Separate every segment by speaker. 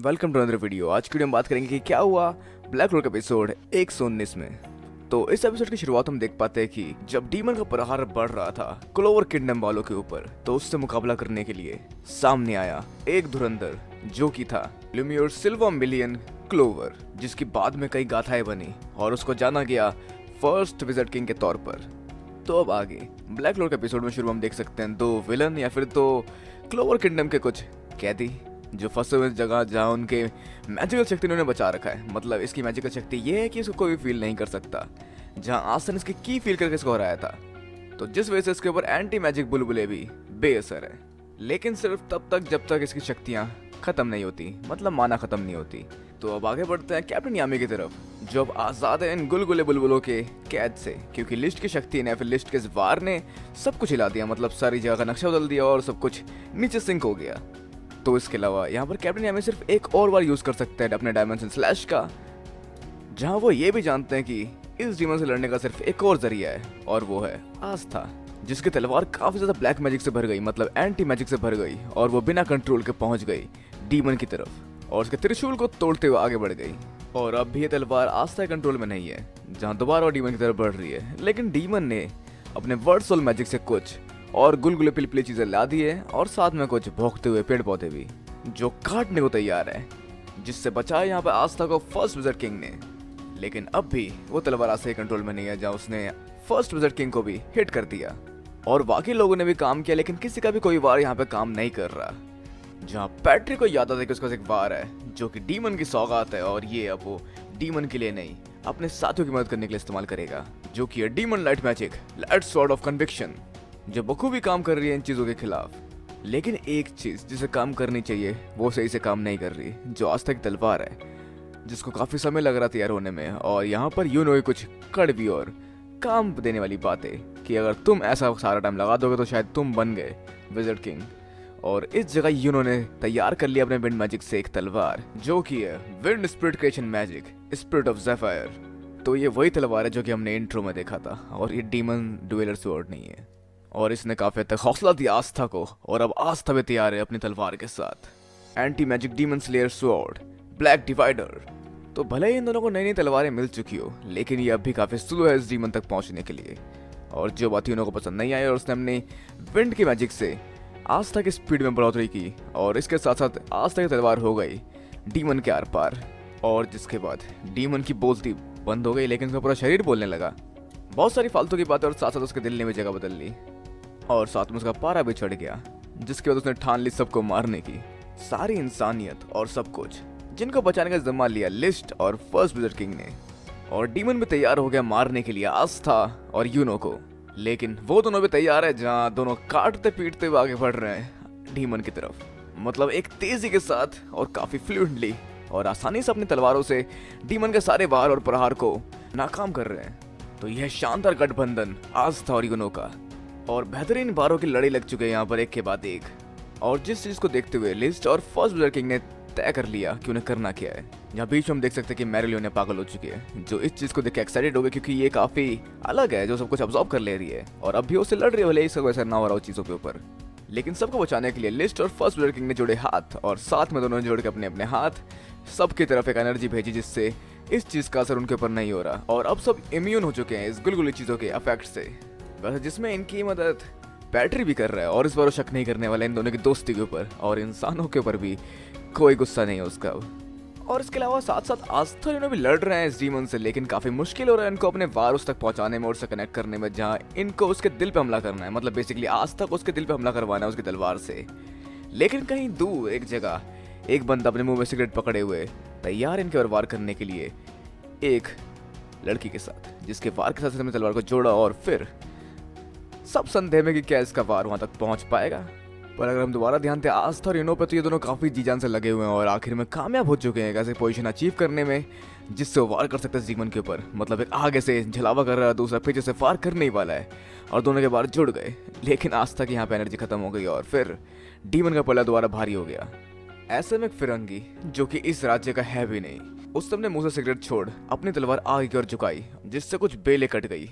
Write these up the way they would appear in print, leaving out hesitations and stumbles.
Speaker 1: Welcome to another video. आज की video में बात करेंगे कि क्या हुआ ब्लैक रोड का एपिसोड 119 में। तो इस एपिसोड की शुरुआत हम देख पाते हैं कि जब डीमन का प्रहार बढ़ रहा था क्लोवर किंगडम वालों के ऊपर, तो उससे मुकाबला करने के लिए सामने आया एक धुरंधर जो कि था ल्यूमियर सिल्वर मिलियन क्लोवर, जिसकी बाद में कई गाथाएं बनी और उसको जाना गया फर्स्ट विज़र्ड किंग के तौर पर। तो अब आगे ब्लैक रोड के एपिसोड में शुरू हम देख सकते हैं दो विलन या फिर तो क्लोवर किंगडम के कुछ कैदी जो फंसे हुए जगह जहाँ उनके मैजिकल शक्ति उन्होंने बचा रखा है। मतलब इसकी मैजिकल शक्ति ये है कि इसको कोई फील नहीं कर सकता, जहाँ आसन इसकी की फील करके इसको हराया था। तो जिस वजह से इसके ऊपर एंटी मैजिक बुलबुले भी बेअसर है, लेकिन सिर्फ तब तक जब तक इसकी शक्तियाँ खत्म नहीं होती, मतलब माना खत्म नहीं होती। तो अब आगे बढ़ते हैं कैप्टन यामी की तरफ, जो अब आज़ाद है इन गुलगुले बुलबुलों के कैद से, क्योंकि लिस्ट की शक्ति ने फिर लिस्ट के इस वार ने सब कुछ हिला दिया। मतलब सारी जगह का नक्शा बदल दिया और सब कुछ नीचे सिंक हो गया। तो इसके अलावा यहाँ पर कैप्टन यामी सिर्फ एक और बार यूज कर सकते हैं अपने डायमेंशन स्लैश का, जहाँ वो ये भी जानते हैं कि इस डीमन से लड़ने का सिर्फ एक और जरिया है, और वो है आस्था, जिसकी तलवार काफी ज्यादा ब्लैक मैजिक से भर गई, मतलब एंटी मैजिक से भर गई, और वो बिना कंट्रोल के पहुंच गई डीमन की तरफ और उसके त्रिशूल को तोड़ते हुए आगे बढ़ गई। और अब भी ये तलवार आस्था कंट्रोल में नहीं है, जहाँ दोबारा डीमन की तरफ बढ़ रही है। लेकिन डीमन ने अपने वर्ड सोल मैजिक से कुछ और गुलगुले पिलपिली चीजें ला दी है, और साथ में कुछ भौंकते हुए पेड़ पौधे भी जो काटने को तैयार है, जिससे बचाया यहाँ पे आस्था को फर्स्ट विज़र्ड किंग ने। लेकिन अब भी वो तलवार आस्था के कंट्रोल में नहीं है, जहाँ उसने फर्स्ट विज़र्ड किंग को भी हिट कर दिया और बाकी लोगों ने भी काम किया, लेकिन किसी का भी कोई वार यहाँ पे काम नहीं कर रहा। जहाँ पैट्रिक को याद आता है कि उसका एक वार है जो कि डीमन की सौगात है, और ये अब वो डीमन के लिए नहीं अपने साथियों की मदद करने के लिए इस्तेमाल करेगा, जो कि है demon light magic light sword of conviction, जो बखूबी काम कर रही है इन चीजों के खिलाफ। लेकिन एक चीज जिसे काम करनी चाहिए वो सही से काम नहीं कर रही, जो आस्था की तलवार है, जिसको काफी समय लग रहा तैयार होने में। और यहाँ पर यूनो कुछ कड़वी और काम देने वाली बातें कि अगर तुम ऐसा सारा टाइम लगा दोगे तो शायद तुम बन गए विज़र्ड किंग। और इस जगह यूनो ने तैयार कर लिया अपने विंड मैजिक से एक तलवार, जो कि है wind spirit creation magic spirit of Zephyr. तो ये वही तलवार है जो कि हमने इंट्रो में देखा था, और ये डीमन डुएलर स्वॉर्ड नहीं है। और इसने काफी हद तक हौसला दिया आस्था को, और अब आस्था भी तैयार है अपनी तलवार के साथ anti magic demon slayer sword black divider. तो भले ही इन दोनों को नई नई तलवारें मिल चुकी हो, लेकिन ये अब भी काफी स्लो है इस डीमन तक पहुंचने के लिए। और जो बात उनको पसंद नहीं आई, और उसने अपनी विंड की मैजिक से आस्था की स्पीड में बढ़ोतरी की, और इसके साथ साथ आस्था की तलवार हो गई डीमन के आर पार। और जिसके बाद डीमन की बोलती बंद हो गई, लेकिन उसका पूरा शरीर बोलने लगा बहुत सारी फालतू की बातें, और साथ साथ उसके दिल ने भी जगह बदल ली, और साथ में उसका पारा भी चढ़ गया, जिसके बाद उसने ठान ली सबको मारने की। सारी इंसानियत और सब कुछ जिनको बचाने का जिम्मा लिया लिस्ट और फर्स्ट विज़र्ड किंग ने, और डीमन भी तैयार हो गया मारने के लिए आस्था और यूनो को। लेकिन वो दोनों भी तैयार है, जहाँ दोनों काटते पीटते हुए आगे बढ़ रहे हैं डीमन की तरफ, मतलब एक तेजी के साथ और काफी फ्लुएंटली और आसानी से अपनी तलवारों से डीमन के सारे वार और प्रहार को नाकाम कर रहे हैं। तो यह शानदार गठबंधन आस्था और यूनो का, और बेहतरीन वारों की लड़ाई लग चुकी है यहाँ पर एक के बाद एक। और जिस चीज को देखते हुए लिस्ट और फर्स्ट विज़र्ड किंग ने तय कर लिया कि उन्हें करना क्या है। यहाँ बीच में हम देख सकते हैं कि मैरिलियोना पागल हो चुकी है, जो इस चीज को देख के एक्साइटेड हो गई, क्योंकि ये काफी अलग है, जो सब कुछ अब्सॉर्ब कर ले रही है, और अब भी उससे लड़ रही है, भले ही सब असर ना हो रहा हो चीजों के ऊपर। लेकिन सबको बचाने के लिए लिस्ट और फर्स्ट विज़र्ड किंग ने जोड़े हाथ, और साथ में दोनों ने जोड़ के अपने अपने हाथ सबकी तरफ एक एनर्जी भेजी, जिससे इस चीज का असर उनके ऊपर नहीं हो रहा, और अब सब इम्यून हो चुके हैं इस गुलगुली चीजों के इफेक्ट से। वैसे जिसमें इनकी मदद बैटरी भी कर रहा है, और इस बार वो शक नहीं करने वाला इन दोनों की दोस्ती के ऊपर, और इंसानों के ऊपर भी कोई गुस्सा नहीं है उसका। और इसके अलावा साथ साथ आस्था यूनो भी लड़ रहे हैं इस डीमन से, लेकिन काफी मुश्किल हो रहा है इनको अपने वार उस तक पहुंचाने में और उससे कनेक्ट करने में, जहां इनको उसके दिल पे हमला करना है। मतलब बेसिकली आस्था को उसके दिल पे हमला करवाना है उसकी तलवार से। लेकिन कहीं दूर एक जगह एक बंदा अपने मुंह में सिगरेट पकड़े हुए तैयार इनके और वार करने के लिए, एक लड़की के साथ, जिसके वार के साथ अपनी तलवार को जोड़ा, और फिर सब संदेह में कि क्या इसका वार वहां तक पहुंच पाएगा। पर अगर हम दोबारा ध्यान दें आस्था और यूनो पे, तो ये दोनों काफी जी जान से लगे हुए हैं, और आखिर में कामयाब हो चुके हैं एक ऐसे पोजीशन अचीव करने में जिससे वो वार कर सकते हैं डीमन के ऊपर। मतलब एक आगे से झलावा कर रहा है, दूसरा पीछे से फार करने ही वाला है, और दोनों के वार जुड़ गए। लेकिन आस्था की यहाँ पे एनर्जी खत्म हो गई, और फिर डीमन का पल्ला दोबारा भारी हो गया। ऐसे में फिरंगी, जो कि इस राज्य का है भी नहीं, उस सबने मुंह से सिगरेट छोड़ अपनी तलवार आगे की ओर झुकाई, जिससे कुछ बेलें कट गई,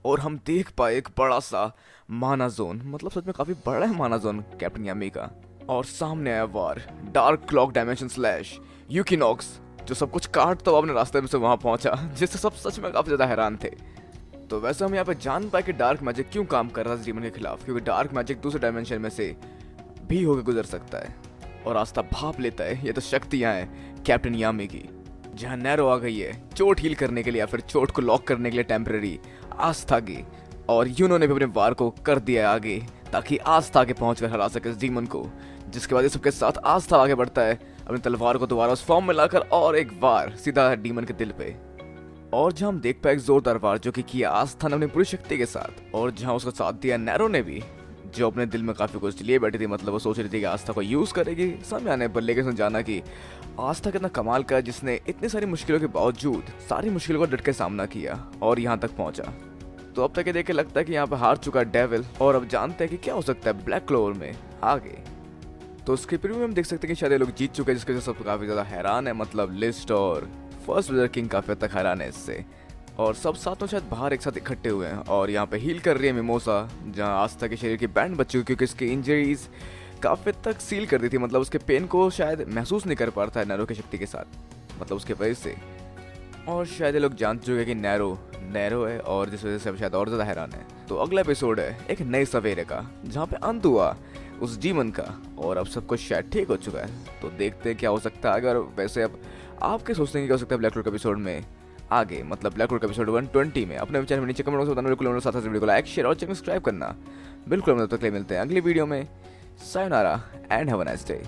Speaker 1: और हम देख पाए एक बड़ा सा माना जोन, मतलब सच में काफी बड़ा है माना जोन कैप्टन यामी का। और सामने आया वार, डार्क क्लॉक डायमेंशन स्लैश यूकिनॉक्स, जो सब कुछ काट तो अपने रास्ते में से वहां पहुंचा, जिससे सब सच में काफी ज्यादा हैरान थे। तो वैसे हम यहाँ पे जान पाए कि डार्क मैजिक क्यों काम कर रहा है डीमन के खिलाफ, क्योंकि डार्क मैजिक दूसरे डायमेंशन में से भी होकर गुजर सकता है और रास्ता भाप लेता है। ये तो शक्तियां हैं कैप्टन यामी की, जहाँ नैरो आ गई है चोट हील करने के लिए या फिर चोट को लॉक करने के लिए टेम्पररी आस्था की, और यूनो ने भी अपने वार को कर दिया है आगे ताकि आस्था आगे पहुंच कर हरा सके इस डीमन को। जिसके बाद ये सबके साथ आस्था आगे बढ़ता है अपनी तलवार को दोबारा उस फॉर्म में लाकर और एक वार सीधा डीमन के दिल पे, और जहां हम देख पाए एक जोरदार वार जो कि किया आस्था ने अपनी पूरी शक्ति के साथ, और जहां उसका साथ दिया नैरो ने भी, जो अपने दिल में काफी कुछ लिए बैठी थी। मतलब वो सोच रही थी कि आस्था को यूज करेगी समय आने पर, लेकिन उसने जाना कि आस्था कितना कमाल का है जिसने इतनी सारी मुश्किलों के बावजूद सारी मुश्किलों का डट के सामना किया और यहाँ तक पहुंचा। तो अब तक ये देख के लगता है कि यहाँ पे हार चुका डेविल, और अब जानते हैं कि क्या हो सकता है ब्लैक क्लोवर में आगे। तो उसके प्रीव्यू में हम देख सकते हैं कि शायद ये लोग जीत चुके हैं, जिसकी वजह से सब काफी ज्यादा हैरान है। मतलब लिस्ट और फर्स्ट विजर किंग काफी हद तक हैरान है इससे, और सब साथ में शायद बाहर एक साथ इकट्ठे हुए हैं। और यहाँ पे हील कर रही है मिमोसा, जहाँ आस्था के शरीर की बैंड बच चुकी, क्योंकि इसकी इंजरीज काफी हद तक सील कर दी थी। मतलब उसके पेन को शायद महसूस नहीं कर पा रहा था नैरो की शक्ति के साथ, मतलब उसके वजह से। और शायद ये लोग जान चुके कि नैरो है, और जिस वजह से अब शायद और ज्यादा हैरान है। तो अगला एपिसोड है एक नए सवेरे का, जहाँ पे अंत हुआ उस डीमन का, और अब सब कुछ शायद ठीक हो चुका है। तो देखते हैं क्या हो सकता है। अगर वैसे अब आपके सोचते हैं कि क्या हो सकता है ब्लैक रोड के एपिसोड में आगे, मतलब ब्लैक रोड के एपिसोड 120 में, अपने विचार में नीचे कमेंट बॉक्स में बताना बिल्कुल। साथ वीडियो को लाइक शेयर और चैनल सब्सक्राइब करना बिल्कुल। हम तब तक मिलते हैं अगली वीडियो में। Sayonara and have a nice day.